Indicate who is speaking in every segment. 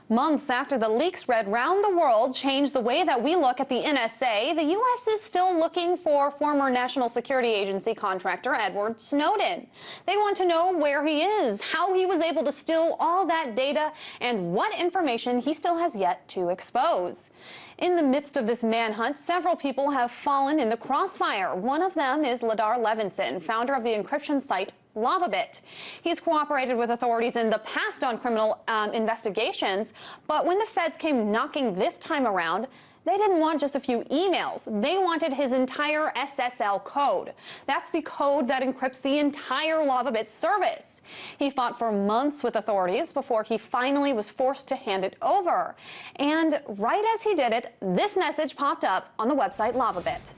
Speaker 1: Months after the leak spread round the world changed the way that we look at the NSA, the U.S. is still looking for former National Security Agency contractor Edward Snowden. They want to know where he is, how he was able to steal all that data, and what information he still has yet to expose. In the midst of this manhunt, several people have fallen in the crossfire. One of them is Ladar Levison, founder of the encryption site Lavabit. He's cooperated with authorities in the past on criminal investigations, but when the feds came knocking this time around, they didn't want just a few emails. They wanted his entire SSL code. That's the code that encrypts the entire Lavabit service. He fought for months with authorities before he finally was forced to hand it over. And right as he did it, this message popped up on the website Lavabit.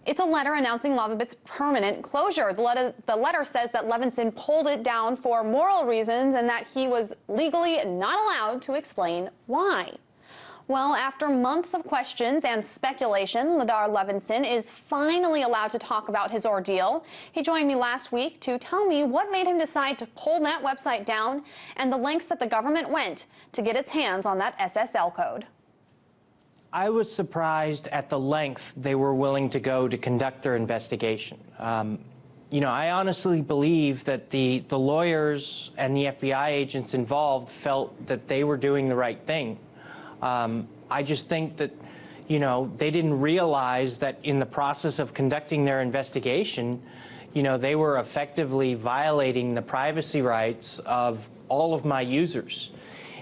Speaker 1: It's a letter announcing Lavabit's permanent closure. The letter says that Levison pulled it down for moral reasons and that he was legally not allowed to explain why. Well, after months of questions and speculation, Ladar Levison is finally allowed to talk about his ordeal. He joined me last week to tell me what made him decide to pull that website down and the lengths that the government went to get its hands on that SSL code.
Speaker 2: I was surprised at the length they were willing to go to conduct their investigation. I honestly believe that the lawyers and the FBI agents involved felt that they were doing the right thing. I just think that, they didn't realize that in the process of conducting their investigation, they were effectively violating the privacy rights of all of my users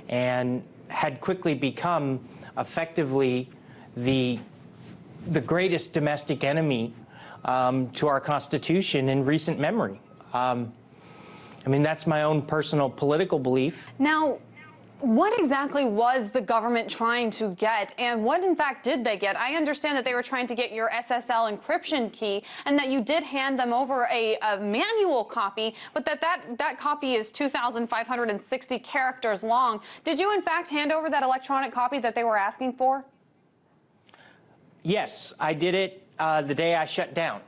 Speaker 2: and had quickly become effectively the greatest domestic enemy to our Constitution in recent memory. That's my own personal political belief.
Speaker 1: Now, what exactly was the government trying to get, and what in fact did they get? I understand that they were trying to get your SSL encryption key and that you did hand them over a manual copy, but that copy is 2,560 characters long. Did you in fact hand over that electronic copy that they were asking for?
Speaker 2: Yes, I did it the day I shut down,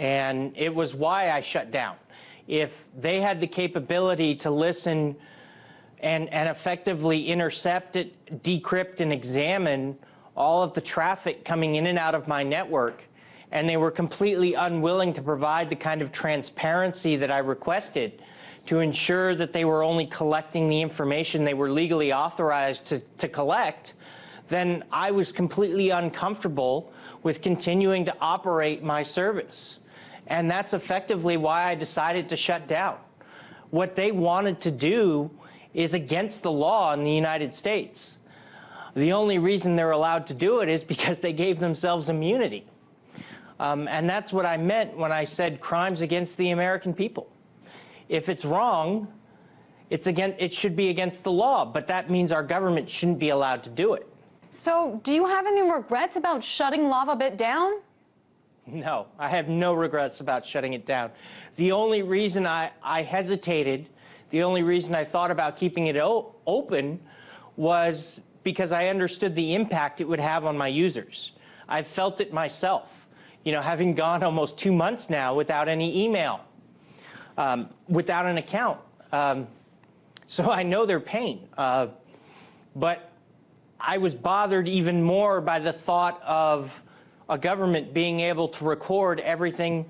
Speaker 2: and it was why I shut down. If they had the capability to listen and effectively intercept it, decrypt and examine all of the traffic coming in and out of my network, and they were completely unwilling to provide the kind of transparency that I requested to ensure that they were only collecting the information they were legally authorized to collect, then I was completely uncomfortable with continuing to operate my service. And that's effectively why I decided to shut down. What they wanted to do is against the law in the United States. The only reason they're allowed to do it is because they gave themselves immunity. And that's what I meant when I said crimes against the American people. If it's wrong, it should be against the law, but that means our government shouldn't be allowed to do it.
Speaker 1: So, do you have any regrets about shutting Lavabit down?
Speaker 2: No, I have no regrets about shutting it down. The only reason I hesitated, the only reason I thought about keeping it open was because I understood the impact it would have on my users. I felt it myself, having gone almost 2 months now without any email, without an account. So I know their pain. But I was bothered even more by the thought of a government being able to record everything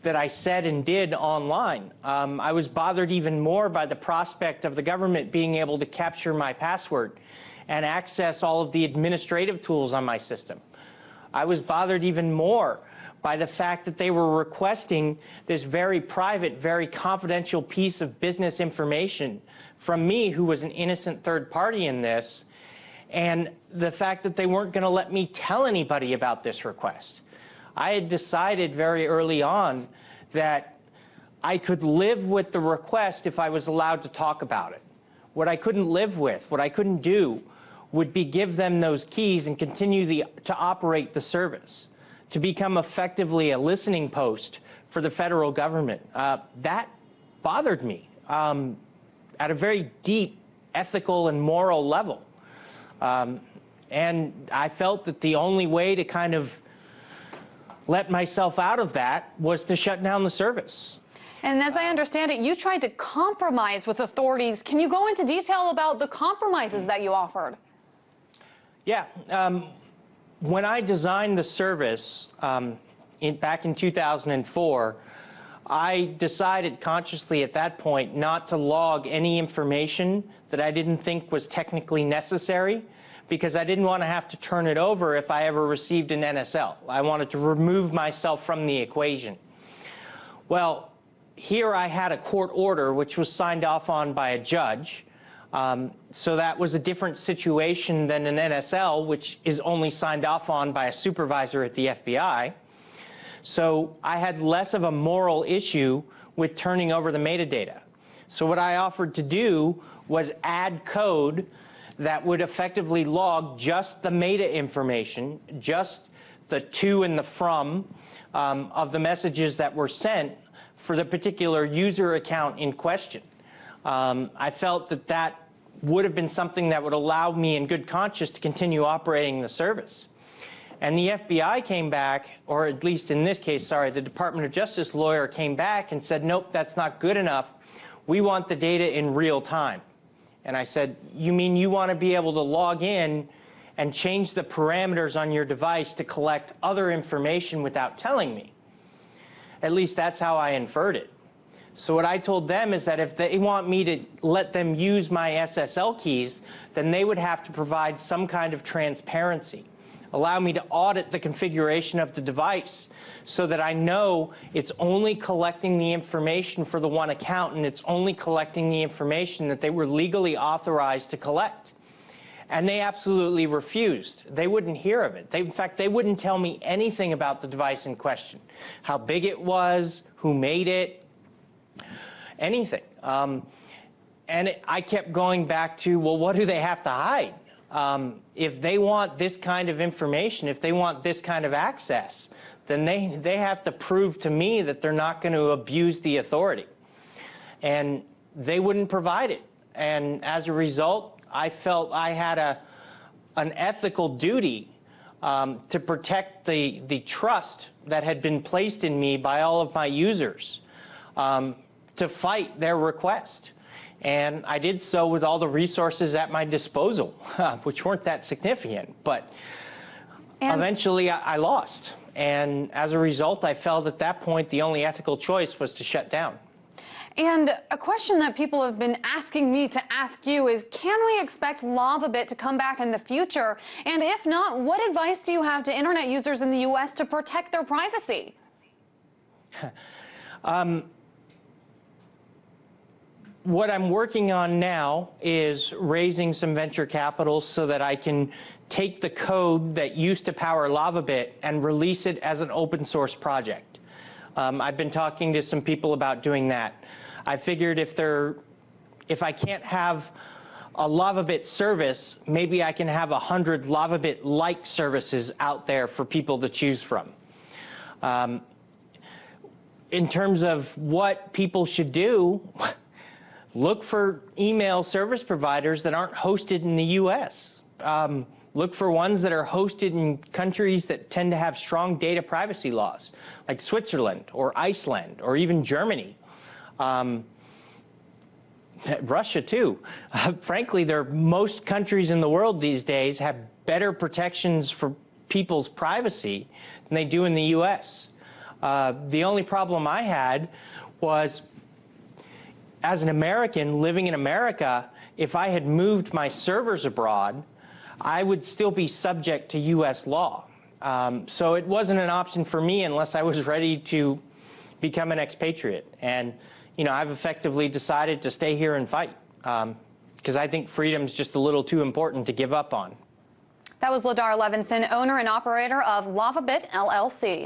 Speaker 2: that I said and did online. I was bothered even more by the prospect of the government being able to capture my password and access all of the administrative tools on my system. I was bothered even more by the fact that they were requesting this very private, very confidential piece of business information from me, who was an innocent third party in this, and the fact that they weren't going to let me tell anybody about this request. I had decided very early on that I could live with the request if I was allowed to talk about it. What I couldn't live with, what I couldn't do, would be give them those keys and continue to operate the service, to become effectively a listening post for the federal government. That bothered me at a very deep ethical and moral level. And I felt that the only way to kind of let myself out of that was to shut down the service.
Speaker 1: And as I understand it, you tried to compromise with authorities. Can you go into detail about the compromises that you offered?
Speaker 2: Yeah. When I designed the service back in 2004, I decided consciously at that point not to log any information that I didn't think was technically necessary, because I didn't want to have to turn it over if I ever received an NSL. I wanted to remove myself from the equation. Well, here I had a court order which was signed off on by a judge. So that was a different situation than an NSL, which is only signed off on by a supervisor at the FBI. So I had less of a moral issue with turning over the metadata. So what I offered to do was add code that would effectively log just the meta information, just the to and the from of the messages that were sent for the particular user account in question. I felt that that would have been something that would allow me in good conscience to continue operating the service. And the FBI came back, or at least in this case, sorry, the Department of Justice lawyer came back and said, nope, that's not good enough. We want the data in real time. And I said, you mean you want to be able to log in and change the parameters on your device to collect other information without telling me? At least that's how I inferred it. So what I told them is that if they want me to let them use my SSL keys, then they would have to provide some kind of transparency. Allow me to audit the configuration of the device so that I know it's only collecting the information for the one account, and it's only collecting the information that they were legally authorized to collect. And they absolutely refused. They wouldn't hear of it. In fact, they wouldn't tell me anything about the device in question, how big it was, who made it, anything. I kept going back to, well, what do they have to hide? If they want this kind of information, if they want this kind of access, then they have to prove to me that they're not going to abuse the authority. And they wouldn't provide it. And as a result, I felt I had an ethical duty to protect the trust that had been placed in me by all of my users, to fight their request. And I did so with all the resources at my disposal, which weren't that significant. But eventually I lost. And as a result, I felt at that point the only ethical choice was to shut down.
Speaker 1: And a question that people have been asking me to ask you is, can we expect Lavabit to come back in the future? And if not, what advice do you have to internet users in the U.S. to protect their privacy?
Speaker 2: What I'm working on now is raising some venture capital so that I can take the code that used to power Lavabit and release it as an open source project. I've been talking to some people about doing that. I figured if I can't have a Lavabit service, maybe I can have 100 Lavabit-like services out there for people to choose from. In terms of what people should do, look for email service providers that aren't hosted in the U.S. Look for ones that are hosted in countries that tend to have strong data privacy laws, like Switzerland or Iceland or even Germany. Russia, too. Frankly, most countries in the world these days have better protections for people's privacy than they do in the U.S. The only problem I had was, as an American living in America, if I had moved my servers abroad, I would still be subject to U.S. law. So it wasn't an option for me unless I was ready to become an expatriate. And, you know, I've effectively decided to stay here and fight, because I think freedom's just a little too important to give up on.
Speaker 1: That was Ladar Levison, owner and operator of Lavabit, LLC.